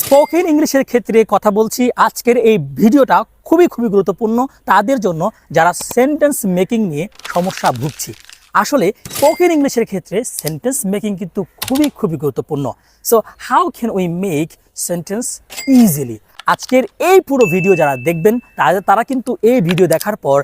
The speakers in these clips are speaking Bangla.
স্পোকেন ইংলিশের ক্ষেত্রে কথা বলছি। আজকের এই ভিডিওটা খুবই গুরুত্বপূর্ণ তাদের জন্য যারা সেন্টেন্স মেকিং নিয়ে সমস্যা ভুগছি। আসলে স্পোকেন ইংলিশের ক্ষেত্রে সেন্টেন্স মেকিং কিন্তু খুবই গুরুত্বপূর্ণ। So how can we make sentence easily? আজকের এই পুরো ভিডিও যারা দেখবেন তারা কিন্তু এই ভিডিও দেখার পর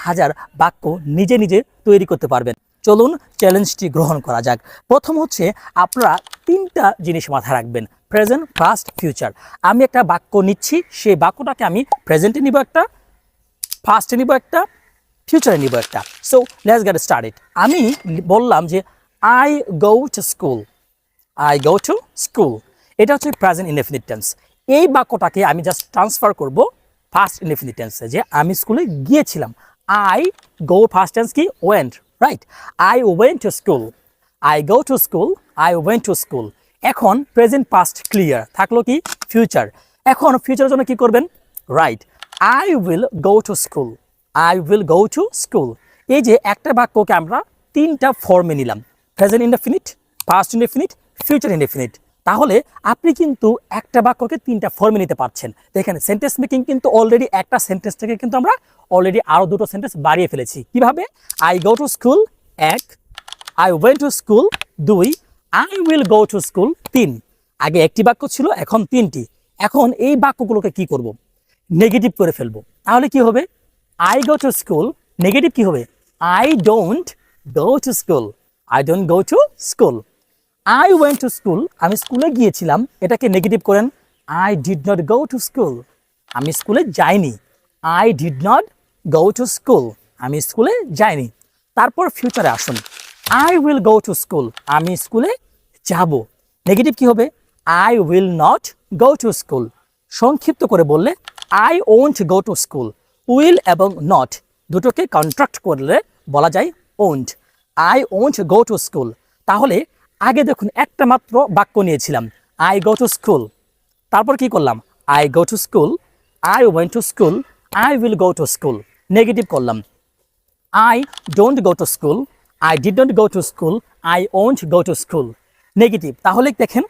হাজার বাক্য নিজে তৈরি করতে পারবেন। চলুন চ্যালেঞ্জটি গ্রহণ করা যাক। প্রথম হচ্ছে আপনারা তিনটা জিনিস মাথায় রাখবেন, প্রেজেন্ট, পাস্ট, ফিউচার। আমি একটা বাক্য নিচ্ছি, সেই বাক্যটাকে আমি প্রেজেন্টে নিব একটা, পাস্টে নিব একটা, ফিউচারে নিব একটা। So let's get started. আমি বললাম যে I go to school, I go to school. এটা হচ্ছে প্রেজেন্ট ইনডেফিনিট টেন্স। এই বাক্যটাকে আমি জাস্ট ট্রান্সফার করব পাস্ট ইনডেফিনিট টেন্সে, যে আমি স্কুলে গিয়েছিলাম। আই গো, পাস্ট টেন্স কি? Went, right? I went to school, I go to school, I went to school. এখন প্রেজেন্ট পাস্ট ক্লিয়ার থাকলো, কি? ফিউচার। এখন ফিউচারের জন্য কি করবেন? Right, I will go to school, I will go to school. এই যে একটা বাক্যকে আমরা তিনটা ফর্মে নিলাম, present indefinite, past indefinite, future indefinite. তাহলে আপনি কিন্তু একটা বাক্যকে তিনটা ফর্মে নিতে পারছেন। দেখেন সেন্টেন্স মেকিং কিন্তু অলরেডি একটা সেন্টেন্স থেকে কিন্তু আমরা অলরেডি আরও দুটো সেন্টেন্স বাড়িয়ে ফেলেছি। কিভাবে? আই গো টু স্কুল এক, আই ওয়েন্ট টু স্কুল দুই, I will go to school তিন। আগে একটি বাক্য ছিল, এখন তিনটি। এখন এই বাক্যগুলোকে কি করব? নেগেটিভ করে ফেলবো। তাহলে কি হবে? I go to school, negative কি হবে? I don't go to school, I don't go to school. I went to school, আমি স্কুলে গিয়েছিলাম, এটাকে নেগেটিভ করেন। I did not go to school, আমি স্কুলে যাইনি। I did not go to school, আমি স্কুলে যাইনি। তারপর ফিউচারে আসুন। I will go to school, আমি স্কুলে যাব। নেগেটিভ কি হবে? I will not go to school. সংক্ষিপ্ত করে বললে I won't go to school. Will এবং নট দুটোকে কন্ট্রাক্ট করলে বলা যায় won't. I won't go to school. তাহলে আগে দেখুন একটা মাত্র বাক্য নিয়েছিলাম, আই গো টু স্কুল। তারপর কি করলাম? I go to school, I went to school, I will go to school. Negative করলাম, I don't go to school, I did not go to school, I won't go to school. Negative. তাহলে দেখেন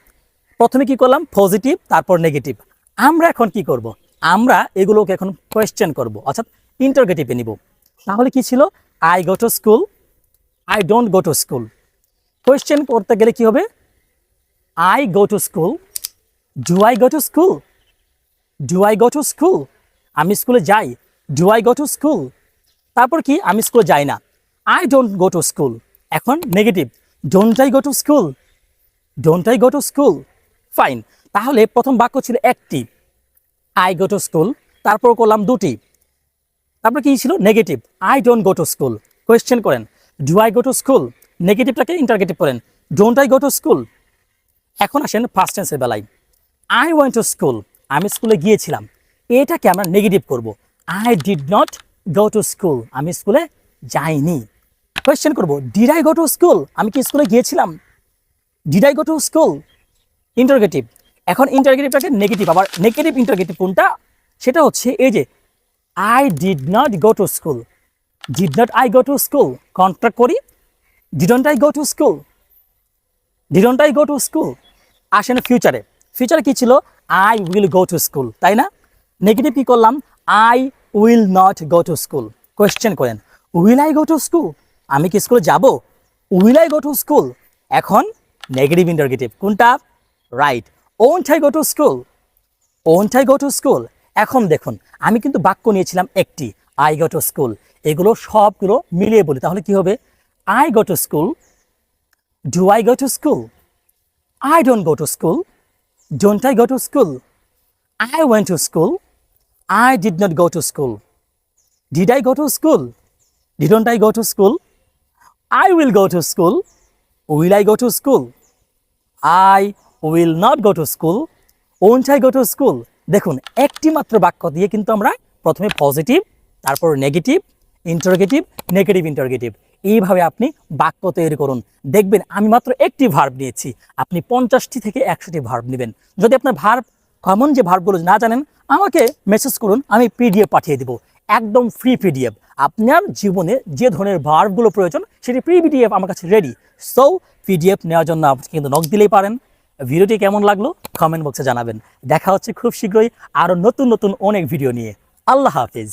প্রথমে কি করলাম? পজিটিভ, তারপর নেগেটিভ। আমরা এখন কি করব? আমরা এগুলোকে এখন কোয়েশ্চেন করব, অর্থাৎ ইন্টারগেটিভে নিব। তাহলে কি ছিল? I go to school, I don't go to school. Question করতে গেলে কি হবে? I go to school, do I go to school, do I go to school. আমি স্কুলে যাই, do I go to school. তারপর কি? আমি স্কুলে যাই না, I don't go to school. এখন negative, don't I go to school, don't I go to school. Fine. তাহলে প্রথম বাক্য ছিল একটি, আই গো টু স্কুল। তারপর করলাম দুটি। তারপর কি ছিল? Negative, I don't go to school. Question করেন, do I go to school. নেগেটিভটাকে ইন্টারগেটিভ করেন, don't I go to school. এখন আসেন ফার্স্ট টেন্সের বেলায়। আই ওয়েন্ট টু স্কুল, আমি স্কুলে গিয়েছিলাম। এটাকে আমরা নেগেটিভ করব। I did not go to school, আমি স্কুলে যাইনি। কোয়েশ্চেন করব, did I go to school, আমি কি স্কুলে গিয়েছিলাম? Did I go to school. Interrogative. এখন ইন্টারগেটিভটাকে নেগেটিভ। আবার নেগেটিভ ইন্টারগেটিভ কোনটা? সেটা হচ্ছে এই যে I did not go to school, did not I go to school. Contract করি, didn't I go to school, didn't I go to school. আসেন ফিউচারে। ফিউচারে কি ছিল? I will go to school, তাই না? নেগেটিভ কি করলাম? I will not go to school. Question করেন, will I go to school, আমি কি স্কুলে যাব? Will I go to school. এখন নেগেটিভ ইন্টারগেটিভ কোনটা? Right, won't I go to school, won't I go to school. এখন দেখুন আমি কিন্তু বাক্য নিয়েছিলাম একটি, আই গো টু স্কুল। এগুলো সবগুলো মিলিয়ে বলি, তাহলে কি হবে? I go to school, do I go to school, I don't go to school, don't I go to school? I went to school, I did not go to school. Did I go to school? Didn't I go to school? I will go to school, will I go to school? I will not go to school, won't I go to school? দেখুন একটি মাত্র বাক্য দিয়ে কিন্তু আমরা প্রথমে পজিটিভ, তারপর নেগেটিভ, ইন্টারগেটিভ, নেগেটিভ ইন্টারগেটিভ, এইভাবে আপনি বাক্য তৈরি করুন। দেখবেন আমি মাত্র একটি ভার্ব নিয়েছি, আপনি 50টি থেকে 100টি ভার্ব নেবেন। যদি আপনার ভার্ব কমন যে ভার্বগুলো না জানেন, আমাকে মেসেজ করুন, আমি পিডিএফ পাঠিয়ে দেব, একদম ফ্রি পিডিএফ। আপনার জীবনে যে ধরনের ভার্বগুলো প্রয়োজন সেটি ফ্রি পিডিএফ আমার কাছে রেডি। সো পিডিএফ নেওয়ার জন্য আপনি কিন্তু নক দিলেই পারেন। ভিডিওটি কেমন লাগলো কমেন্ট বক্সে জানাবেন। দেখা হচ্ছে খুব শীঘ্রই আরও নতুন নতুন অনেক ভিডিও নিয়ে। আল্লাহ হাফিজ।